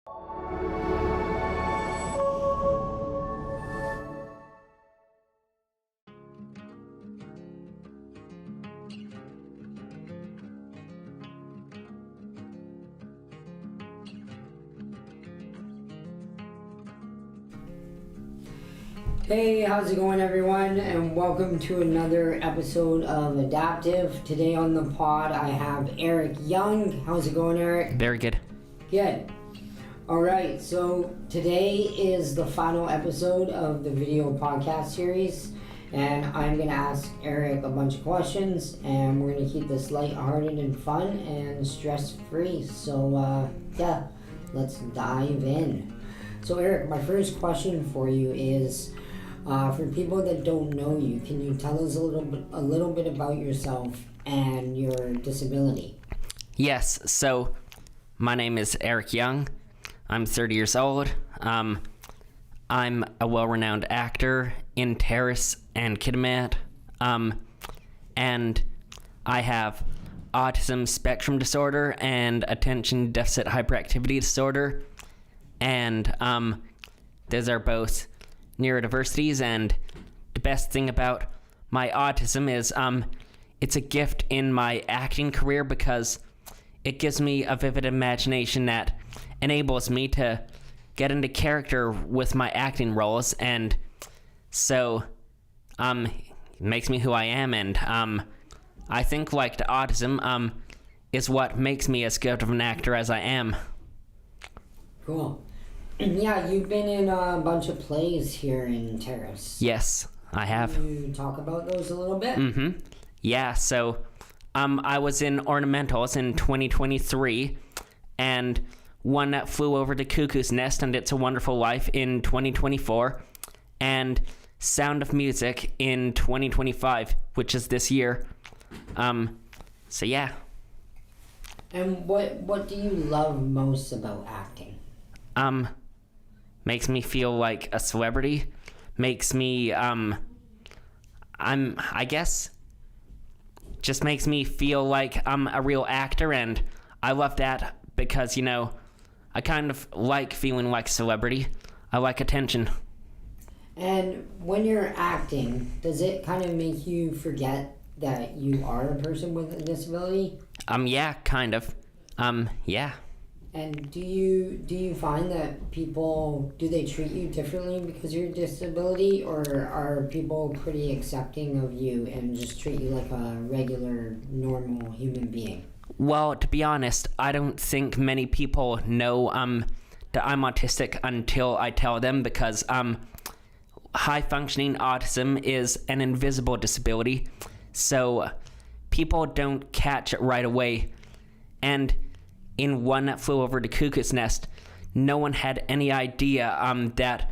Hey, how's it going, everyone? And welcome to another episode of Adaptive. Today on the pod, I have Eric Young. How's it going, Eric? Very good. Good. All right, so today is the final episode of the video podcast series, and I'm going to ask Eric a bunch of questions, and we're going to keep this lighthearted and fun and stress-free. So, let's dive in. So, Eric, my first question for you is, for people that don't know you, can you tell us a little bit about yourself and your disability? Yes, so my name is Eric Young. I'm 30 years old. I'm a well-renowned actor in TELUS and Kidmat. And I have autism spectrum disorder and attention deficit hyperactivity disorder. And those are both neurodiversities, and the best thing about my autism is it's a gift in my acting career because it gives me a vivid imagination that enables me to get into character with my acting roles, and so it makes me who I am, and I think like the autism is what makes me as good of an actor as I am. Cool. Yeah, you've been in a bunch of plays here in TELUS. Yes, I have. Can you talk about those a little bit? Mm-hmm. Yeah, so I was in Ornamentals in 2023, and One That Flew Over the Cuckoo's Nest and It's a Wonderful Life in 2024, and Sound of Music in 2025, which is this year. So yeah. And what do you love most about acting? Makes me feel like a celebrity. Makes me, I guess, just makes me feel like I'm a real actor, and I love that because, I kind of like feeling like a celebrity. I like attention. And when you're acting, does it kind of make you forget that you are a person with a disability? Yeah, kind of. Yeah. And do you find that people, do they treat you differently because of your disability, or are people pretty accepting of you and just treat you like a regular, normal human being? Well, to be honest, I don't think many people know that I'm autistic until I tell them, because high-functioning autism is an invisible disability, so people don't catch it right away. And in One That Flew Over the Cuckoo's Nest, no one had any idea that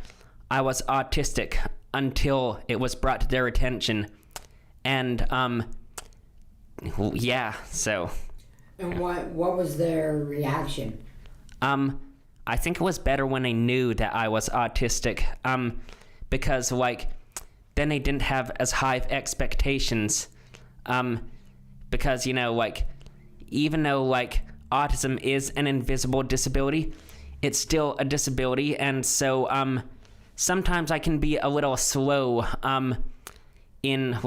I was autistic until it was brought to their attention. And, yeah, so. And what was their reaction? I think it was better when they knew that I was autistic, because, then they didn't have as high expectations, because, even though, autism is an invisible disability, it's still a disability, and so sometimes I can be a little slow in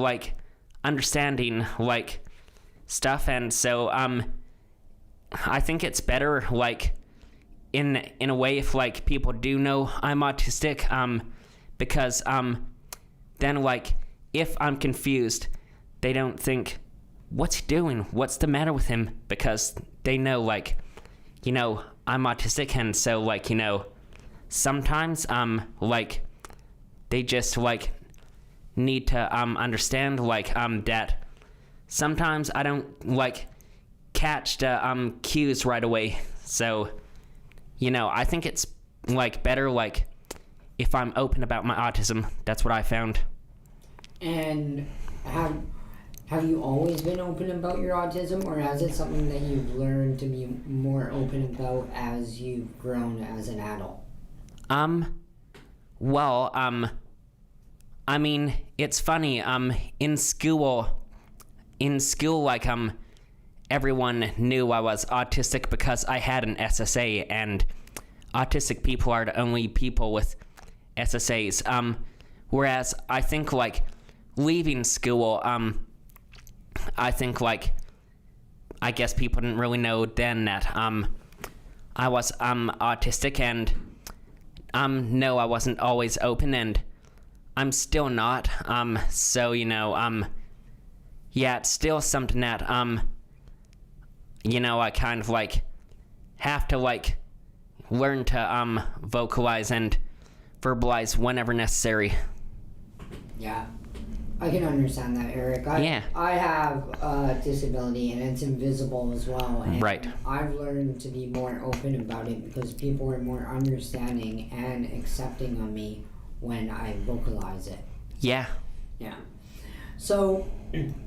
understanding stuff, and so I think it's better in a way if people do know I'm autistic, because then if I'm confused, they don't think, what's he doing? What's the matter with him? Because they know, I'm autistic, and so, sometimes, they just, need to, understand, that sometimes I don't, catch the, cues right away. So, I think it's, better, if I'm open about my autism. That's what I found. And have you always been open about your autism, or is it something that you've learned to be more open about as you've grown as an adult? Well, I mean, it's funny, in school, everyone knew I was autistic because I had an SSA, and autistic people are the only people with SSAs. Whereas I think, like, leaving school, I think, like, I guess people didn't really know then that, I was, autistic, and, no, I wasn't always open, and I'm still not, so, you know, yeah, it's still something that, you know, I kind of, like, have to, like, learn to, vocalize and verbalize whenever necessary. Yeah, I can understand that, Eric. I have a disability, and it's invisible as well. And right. I've learned to be more open about it because people are more understanding and accepting of me when I vocalize it. Yeah. Yeah. So,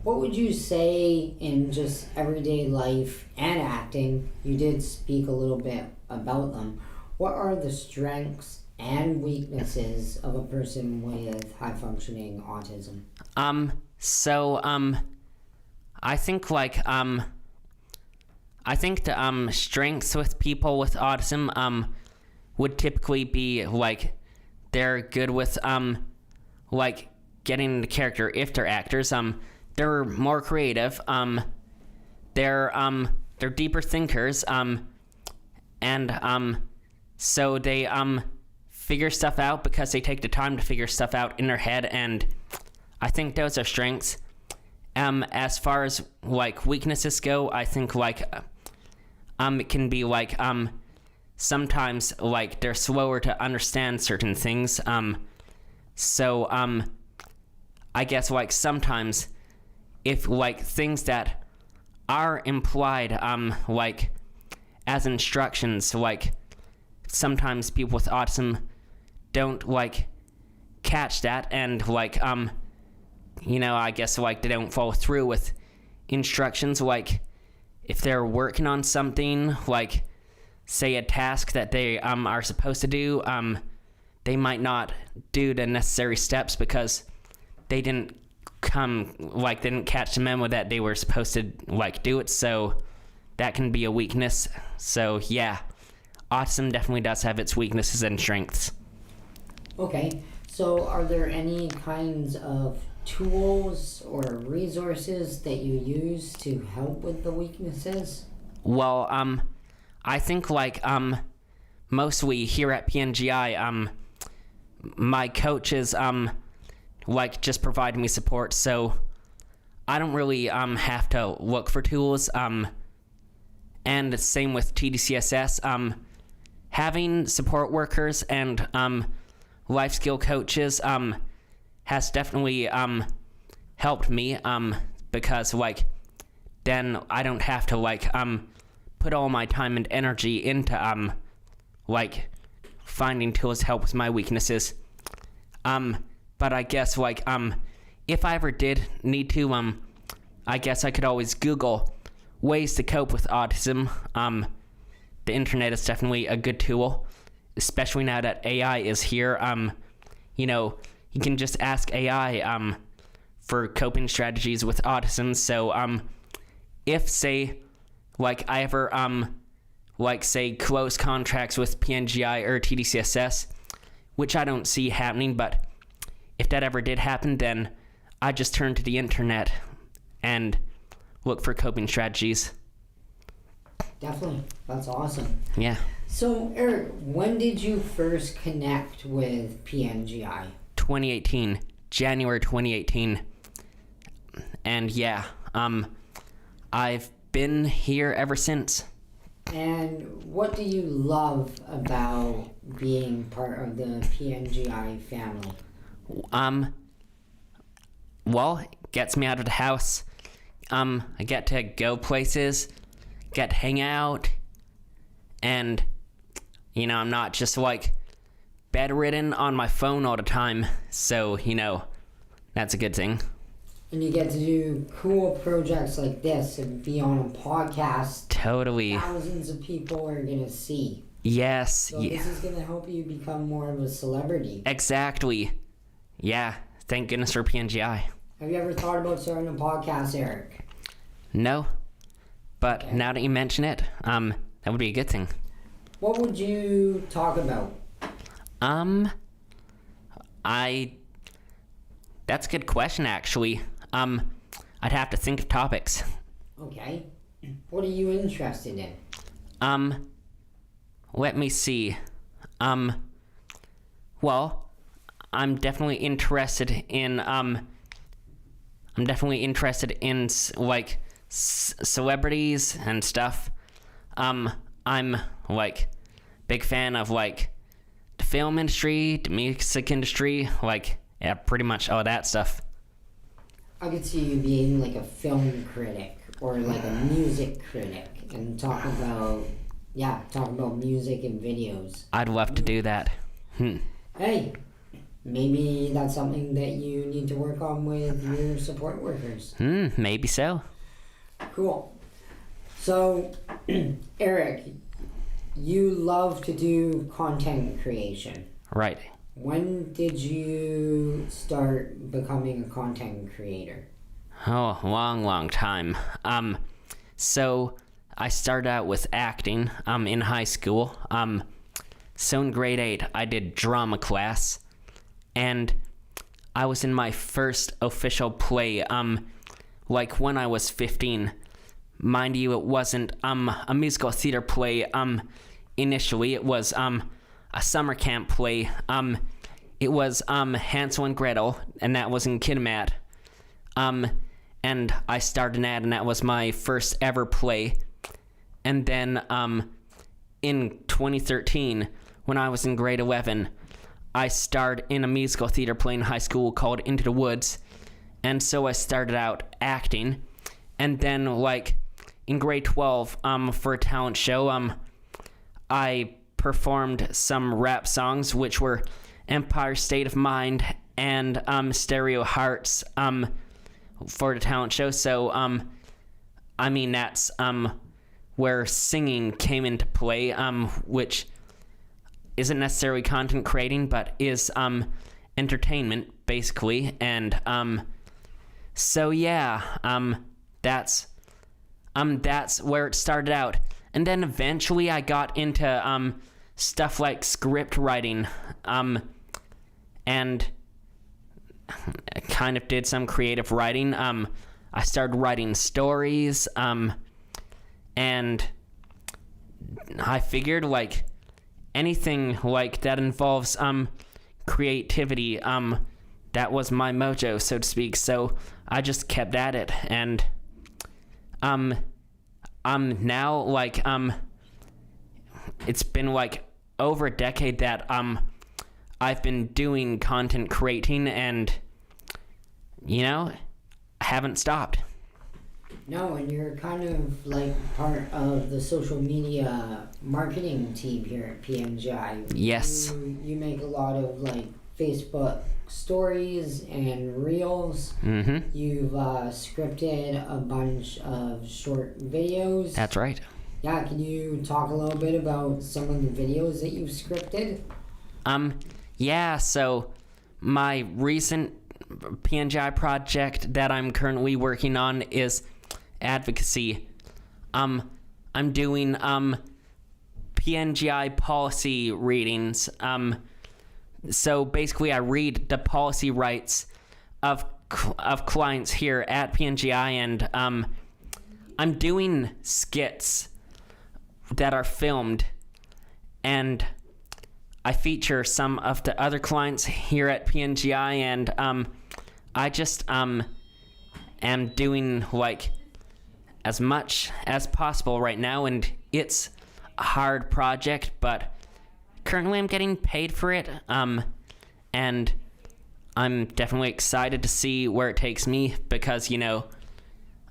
what would you say in just everyday life and acting? You did speak a little bit about them. What are the strengths and weaknesses of a person with high-functioning autism? I think, like, I think the, strengths with people with autism, would typically be, like, they're good with, like, getting into character if they're actors. They're more creative. They're deeper thinkers. And, so they, figure stuff out because they take the time to figure stuff out in their head, and I think those are strengths. As far as, like, weaknesses go, I think, like, it can be, like, sometimes, like, they're slower to understand certain things. So, I guess, like, sometimes if, like, things that are implied, like, as instructions, like, sometimes people with autism don't, like, catch that, and, like, you know, I guess, like, they don't follow through with instructions. Like, if they're working on something, like, say a task that they are supposed to do, they might not do the necessary steps because they didn't they didn't catch the memo that they were supposed to, like, do it. So that can be a weakness. So yeah, autism definitely does have its weaknesses and strengths. Okay, so are there any kinds of tools or resources that you use to help with the weaknesses? Well, I think, like, mostly here at PNGI, my coaches, like, just provide me support, so I don't really, have to look for tools, and the same with TDCSS, having support workers and, life skill coaches, has definitely, helped me, because, like, then I don't have to, like, put all my time and energy into, like, finding tools to help with my weaknesses. But I guess, like, if I ever did need to, I guess I could always Google ways to cope with autism. The internet is definitely a good tool, especially now that AI is here. You know, you can just ask AI, for coping strategies with autism. So, if, say, like, I ever, like, say, close contracts with PNGI or TDCSS, which I don't see happening, but if that ever did happen, then I just turn to the internet and look for coping strategies. Definitely. That's awesome. Yeah. So, Eric, when did you first connect with PNGI? 2018. January 2018. And yeah, I've been here ever since. And what do you love about being part of the PNGI family? Well, it gets me out of the house. I get to go places, get to hang out, and, you know, I'm not just, like, bedridden on my phone all the time, so, you know, that's a good thing. And you get to do cool projects like this and be on a podcast. Totally. Thousands of people are going to see. Yes. So this is going to help you become more of a celebrity. Exactly. Yeah. Thank goodness for PNGI. Have you ever thought about starting a podcast, Eric? No. But now that you mention it, that would be a good thing. What would you talk about? That's a good question, actually. I'd have to think of topics. Okay. What are you interested in? Let me see. Well, I'm definitely interested in, like, celebrities and stuff. I'm, like, big fan of, like, the film industry, the music industry, like, yeah, pretty much all that stuff. I could see you being like a film critic or like a music critic and talk about music and videos. I'd love to do that. Hey, maybe that's something that you need to work on with your support workers. Maybe so. Cool. So, Eric, you love to do content creation. Right. When did you start becoming a content creator? Oh, long time. So I started out with acting, in high school. So in grade 8, I did drama class, and I was in my first official play, like when I was 15. Mind you, it wasn't, a musical theater play, initially. It was, a summer camp play. It was Hansel and Gretel, and that was in Kidmat. And I starred in that, and that was my first ever play. And then in 2013, when I was in grade 11, I starred in a musical theater play in high school called Into the Woods. And so I started out acting. And then, like, in grade 12, for a talent show, I performed some rap songs, which were Empire State of Mind and Stereo Hearts, for the talent show. So, I mean, that's where singing came into play, which isn't necessarily content creating, but is entertainment, basically. And so yeah, that's where it started out. And then eventually I got into stuff like script writing, and I kind of did some creative writing. I started writing stories, and I figured, like, anything like that involves creativity, that was my mojo, so to speak. So I just kept at it, and now, like, it's been like over a decade that I've been doing content creating, and you know, I haven't stopped. No, and you're kind of like part of the social media marketing team here at PNGI. Yes. You make a lot of like Facebook stories and reels. Mm-hmm. You've scripted a bunch of short videos. That's right. Yeah, can you talk a little bit about some of the videos that you've scripted? Yeah, so my recent PNGI project that I'm currently working on is advocacy. I'm doing PNGI policy readings. So basically I read the policy rights of clients here at PNGI, and I'm doing skits that are filmed, and I feature some of the other clients here at PNGI, and I just am doing like as much as possible right now, and it's a hard project, but currently I'm getting paid for it, and I'm definitely excited to see where it takes me, because, you know,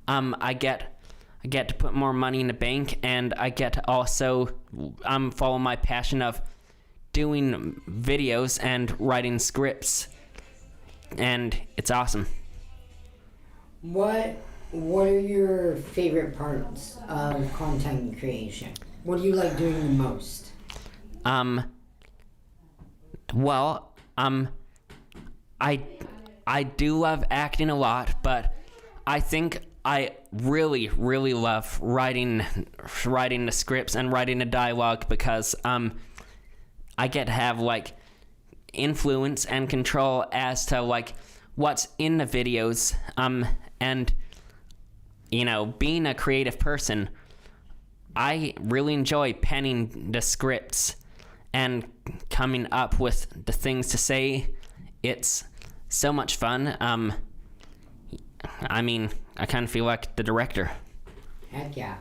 I get to put more money in the bank, and I get to also follow my passion of doing videos and writing scripts, and it's awesome. What are your favorite parts of content creation? What do you like doing the most? Well, I do love acting a lot, but I think I really, really love writing the scripts and writing the dialogue because I get to have like influence and control as to like what's in the videos, and you know, being a creative person, I really enjoy penning the scripts and coming up with the things to say. It's so much fun. I mean, I kind of feel like the director. Heck yeah.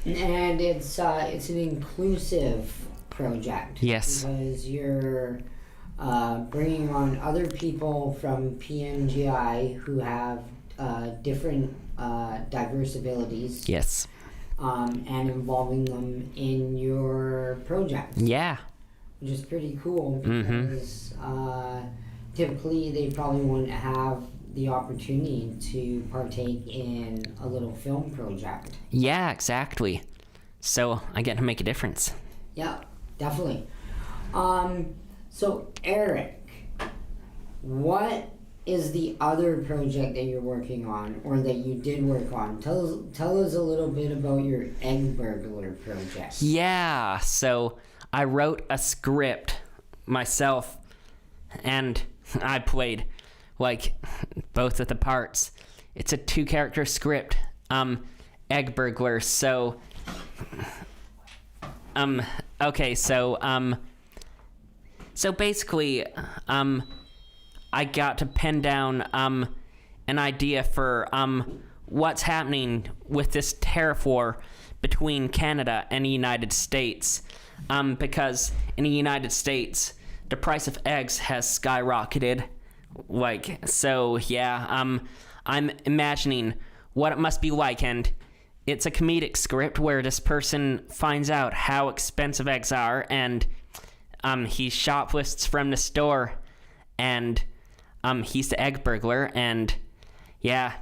And it's an inclusive project. Yes. Because you're bringing on other people from PNGI who have different diverse abilities. Yes. And involving them in your project. Yeah. Which is pretty cool because typically they probably wouldn't have the opportunity to partake in a little film project. Yeah, exactly. So I get to make a difference. Yeah, definitely. So Eric, what is the other project that you're working on, or that you did work on? Tell us a little bit about your egg burglar project. Yeah, so I wrote a script myself, and I played like both of the parts. It's a 2-character script, egg burglar. So okay, so basically I got to pen down an idea for what's happening with this tariff war between Canada and the United States, because in the United States the price of eggs has skyrocketed. Like, so yeah, I'm imagining what it must be like, and it's a comedic script where this person finds out how expensive eggs are, and he shoplifts from the store, and he's the egg burglar, and yeah,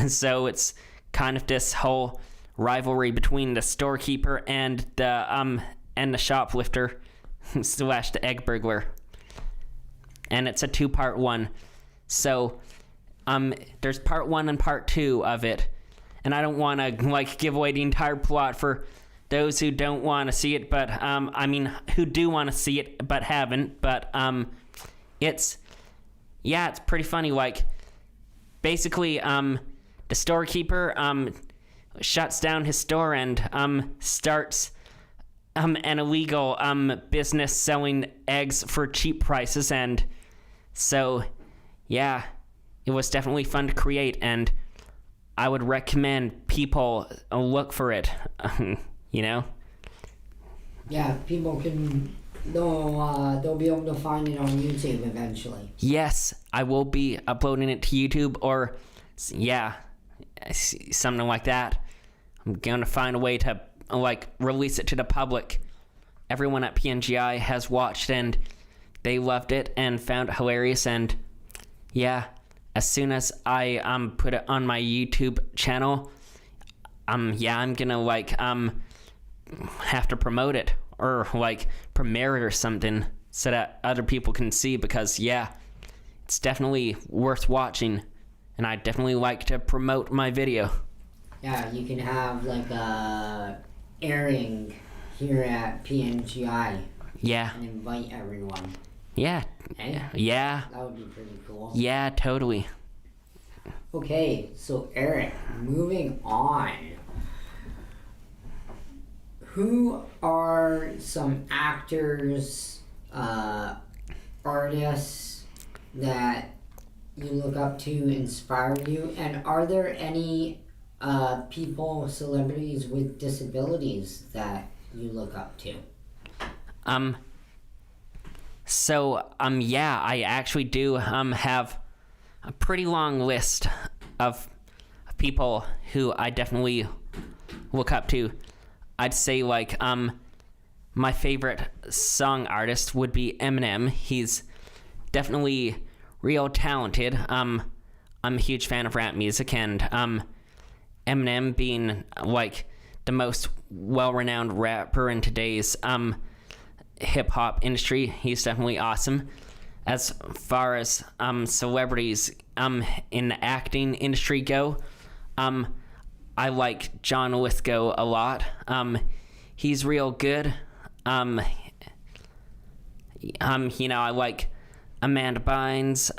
so it's kind of this whole rivalry between the storekeeper and the shoplifter slash the egg burglar. And it's a 2-part one. So there's part 1 and part 2 of it, and I don't want to like give away the entire plot for those who don't want to see it, but I mean who do want to see it but haven't. But it's pretty funny. Like, basically the storekeeper shuts down his store and starts an illegal business selling eggs for cheap prices, and so yeah, it was definitely fun to create, and I would recommend people look for it. You know? Yeah, people can they'll be able to find it on YouTube eventually. Yes, I will be uploading it to YouTube, or yeah, something like that. I'm gonna find a way to like release it to the public. Everyone at PNGI has watched and they loved it and found it hilarious, and yeah, as soon as I put it on my YouTube channel, I'm gonna like have to promote it or like premiere it or something so that other people can see, because yeah, it's definitely worth watching, and I definitely like to promote my video. Yeah, you can have like a airing here at PNGI. Yeah. And invite everyone. Yeah. Hey? Yeah. That would be pretty cool. Yeah, totally. Okay, so Eric, moving on. Who are some actors, artists that you look up to, inspire you? And are there any people, celebrities with disabilities that you look up to? Yeah, I actually do have a pretty long list of people who I definitely look up to. I'd say like my favorite song artist would be Eminem. He's definitely real talented. I'm a huge fan of rap music, and Eminem being like the most well-renowned rapper in today's hip-hop industry, he's definitely awesome. as far as celebrities in the acting industry go, I like John Lithgow a lot. He's real good. I like Amanda Bynes,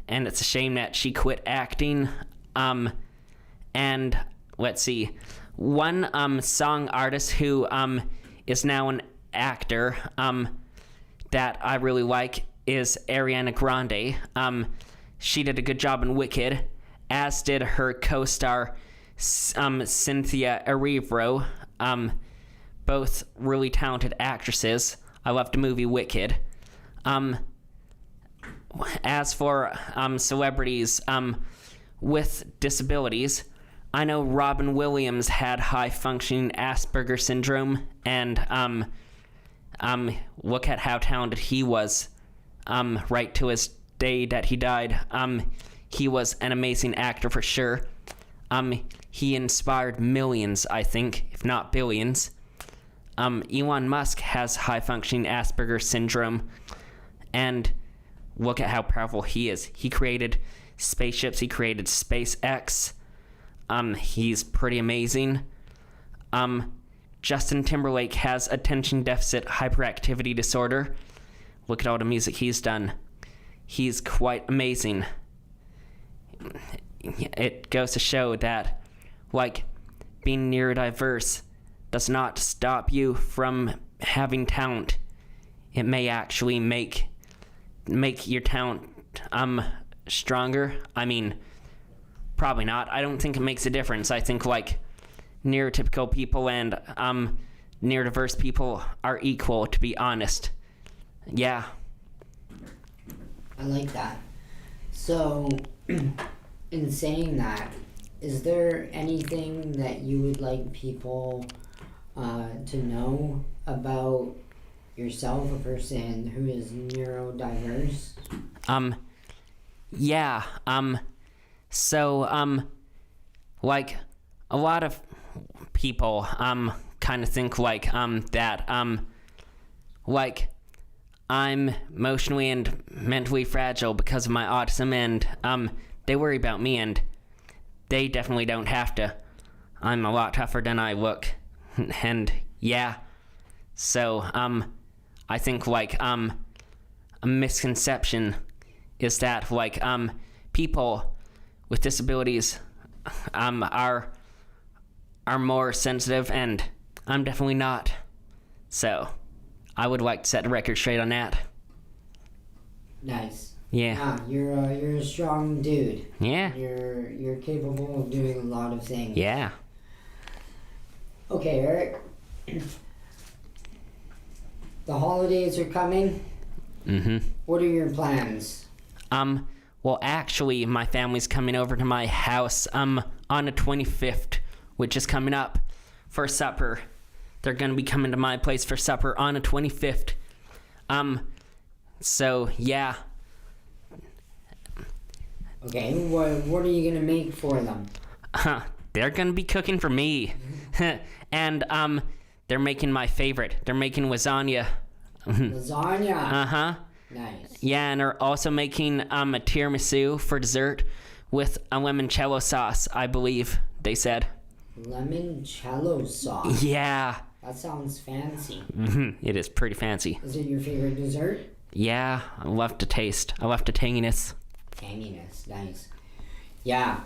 and it's a shame that she quit acting. And let's see, one song artist who is now an actor that I really like is Ariana Grande. She did a good job in Wicked, as did her co-star Cynthia Erivo. Both really talented actresses. I loved the movie Wicked. As for celebrities with disabilities, I know Robin Williams had high-functioning Asperger syndrome, and look at how talented he was right to his day that he died. He was an amazing actor for sure. He inspired millions, I think, if not billions. Elon Musk has high-functioning Asperger syndrome, and look at how powerful he is. He created spaceships. He created SpaceX. He's pretty amazing. Justin Timberlake has attention deficit hyperactivity disorder. Look at all the music he's done. He's quite amazing. It goes to show that, like, being neurodiverse does not stop you from having talent. It may actually make your talent stronger. I mean, probably not. I don't think it makes a difference. I think, like, neurotypical people and neurodiverse people are equal, to be honest. Yeah. I like that. So, in saying that, is there anything that you would like people to know about yourself, a person who is neurodiverse? Yeah. So, like, a lot of people, kind of think, like, that, like, I'm emotionally and mentally fragile because of my autism, and, they worry about me, and they definitely don't have to. I'm a lot tougher than I look, and, yeah. So, I think, like, a misconception is that, like, people with disabilities, are more sensitive, and I'm definitely not. So, I would like to set the record straight on that. Nice. Yeah. You're a strong dude. Yeah. You're capable of doing a lot of things. Yeah. Okay, Eric. The holidays are coming. Mm-hmm. What are your plans? Well, actually, my family's coming over to my house, on the 25th, which is coming up, for supper. They're gonna be coming to my place for supper on the 25th. So, yeah. Okay, what are you gonna make for them? They're gonna be cooking for me. And, they're making my favorite. They're making lasagna. Lasagna? Uh-huh. Nice. Yeah, and they're also making, a tiramisu for dessert with a limoncello sauce, I believe, they said. Limoncello sauce? Yeah. That sounds fancy. It is pretty fancy. Is it your favorite dessert? Yeah, I love to taste. I love the tanginess. Tanginess, nice. Yeah.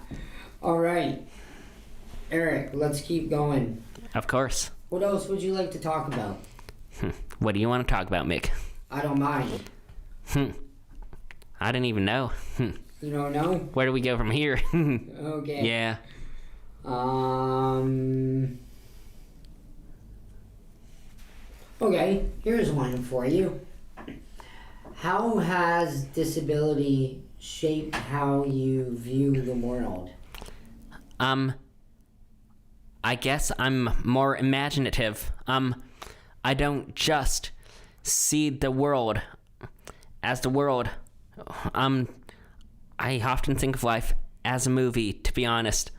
All right. Eric, let's keep going. Of course. What else would you like to talk about? What do you want to talk about, Mick? I don't mind. I didn't even know. You don't know? Where do we go from here? Okay. Yeah. Okay, here's one for you. How has disability shaped how you view the world? I guess I'm more imaginative. I don't just see the world as the world. I often think of life as a movie, to be honest.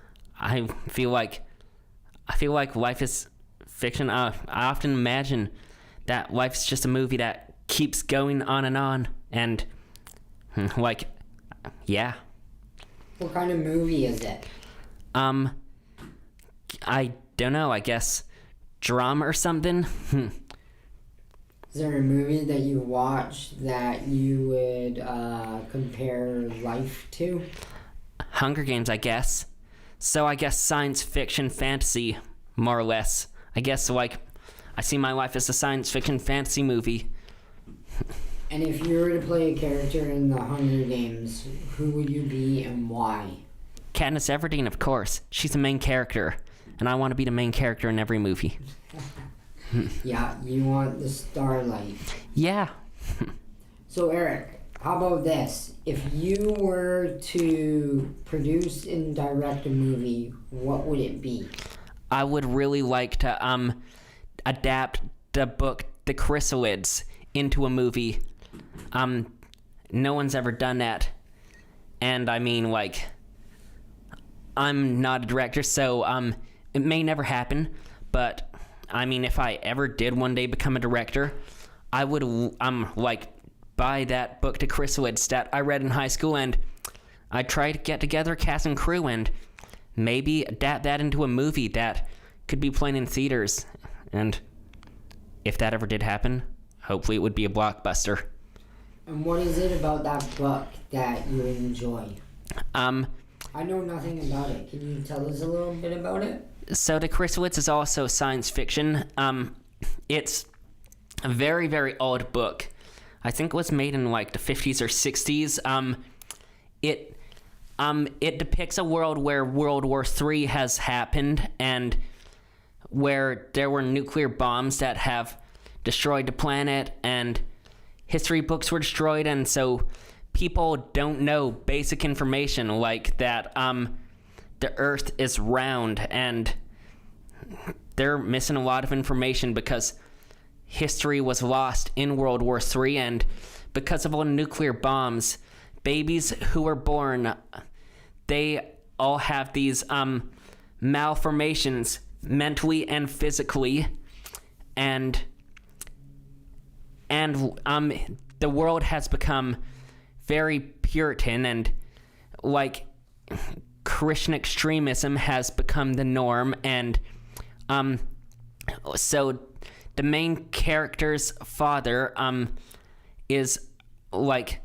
I feel like life is fiction. I often imagine that life's just a movie that keeps going on, and Like, yeah. What kind of movie is it? I don't know, I guess drama or something. Is there a movie that you watched that you would compare life to? Hunger Games, I guess. So I guess science fiction fantasy, more or less. I guess, like, I see my life as a science fiction fantasy movie. And if you were to play a character in the Hunger Games, who would you be and why? Katniss Everdeen, of course. She's the main character, and I want to be the main character in every movie. Yeah, you want the starlight. Yeah. So Eric, how about this? If you were to produce and direct a movie, what would it be? I would really like to adapt the book The Chrysalids into a movie. No one's ever done that. And I mean, like, I'm not a director, so it may never happen, but I mean, if I ever did one day become a director, I would like buy that book to Chrysalids that I read in high school, and I'd try to get together a cast and crew and maybe adapt that into a movie that could be playing in theaters. And if that ever did happen, hopefully it would be a blockbuster. And what is it about that book that you enjoy? I know nothing about it. Can you tell us a little bit about it? So The Chrysalids is also science fiction. It's a very, very old book. I think it was made in like the 50s or 60s. It depicts a world where World War III has happened and where there were nuclear bombs that have destroyed the planet, and history books were destroyed, and so people don't know basic information like that the earth is round, and they're missing a lot of information because history was lost in World War III, and because of all the nuclear bombs, babies who were born, they all have these malformations mentally and physically, and the world has become very Puritan, and like Christian extremism has become the norm, and so the main character's father is like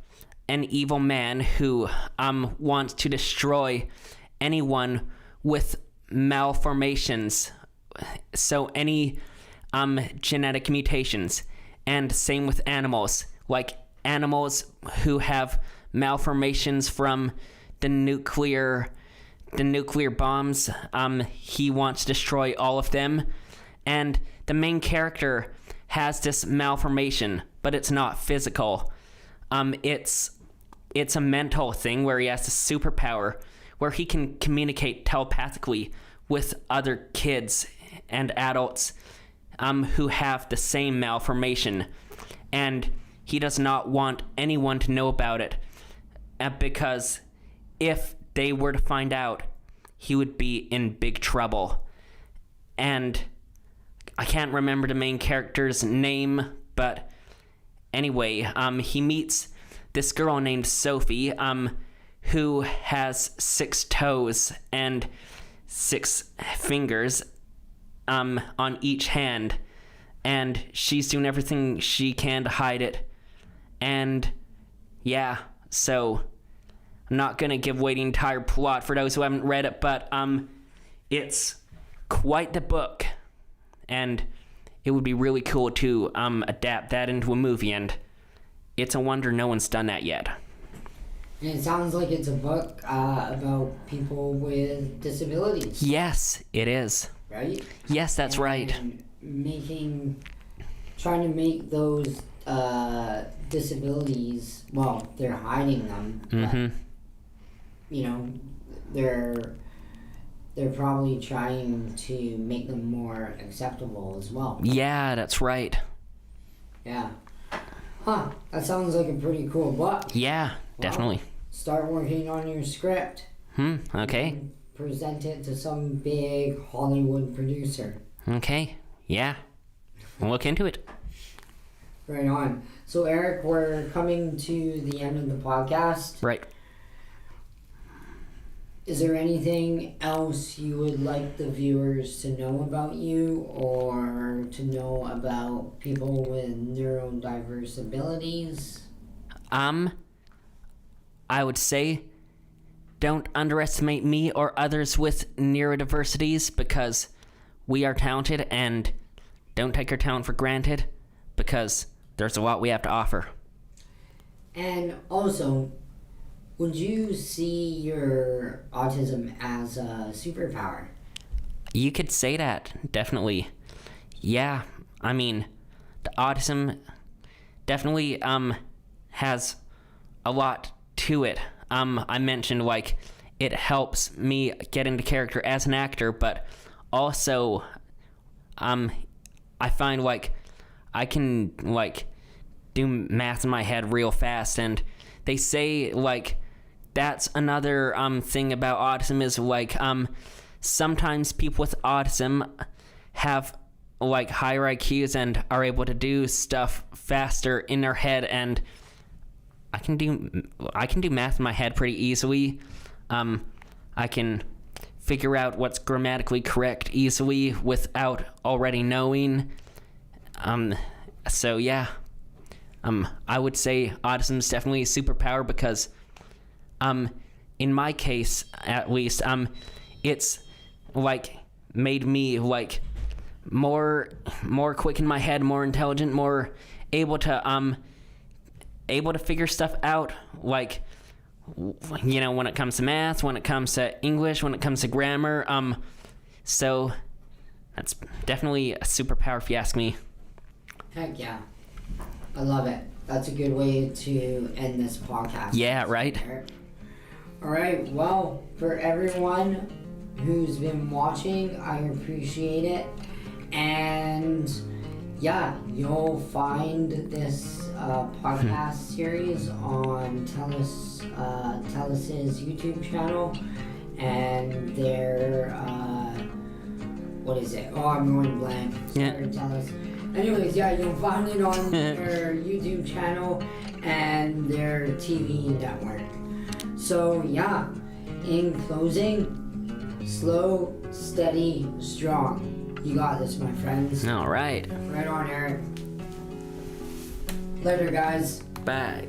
an evil man who wants to destroy anyone with malformations, so any genetic mutations. And same with animals, like animals who have malformations from the nuclear bombs. He wants to destroy all of them, and the main character has this malformation, but it's not physical. It's a mental thing where he has a superpower where he can communicate telepathically with other kids and adults who have the same malformation, and he does not want anyone to know about it, because if they were to find out, he would be in big trouble. And I can't remember the main character's name, but anyway, he meets this girl named Sophie, who has 6 toes and 6 fingers on each hand, and she's doing everything she can to hide it. And yeah, so I'm not gonna give away the entire plot for those who haven't read it, but it's quite the book, and it would be really cool to adapt that into a movie, and it's a wonder no one's done that yet. And it sounds like it's a book about people with disabilities. Yes, it is. Right? Yes, that's right. Trying to make those disabilities, well, they're hiding them, but, you know, they're probably trying to make them more acceptable as well. Yeah, that's right. Yeah. Huh, that sounds like a pretty cool book. Yeah, definitely. Start working on your script. Okay. Present it to some big Hollywood producer. Okay, yeah. We'll look into it. Right on. So, Eric, we're coming to the end of the podcast. Right. Is there anything else you would like the viewers to know about you or to know about people with neurodiverse abilities? I would say don't underestimate me or others with neurodiversities because we are talented, and don't take your talent for granted because there's a lot we have to offer. And also, would you see your autism as a superpower? You could say that, definitely. Yeah, I mean, the autism definitely has a lot to it. I mentioned like it helps me get into character as an actor, but also I find like I can like do math in my head real fast, and they say like that's another thing about autism is like sometimes people with autism have like higher IQs and are able to do stuff faster in their head, and I can do math in my head pretty easily. I can figure out what's grammatically correct easily without already knowing. So yeah, I would say autism is definitely a superpower because, in my case at least, it's like made me like more quick in my head, more intelligent, more able to figure stuff out, like, you know, when it comes to math, when it comes to English, when it comes to grammar. So that's definitely a superpower if you ask me. Heck yeah. I love it. That's a good way to end this podcast. Yeah, right? All right. Well, for everyone who's been watching, I appreciate it. And yeah, you'll find this podcast series on TELUS's YouTube channel, and their what is it? Oh, I'm going blank. Yeah. TELUS. Anyways, yeah, you'll find it on their YouTube channel and their TV network. So yeah, in closing, slow, steady, strong. You got this, my friends. All right. Right on, Eric. Later, guys. Bye.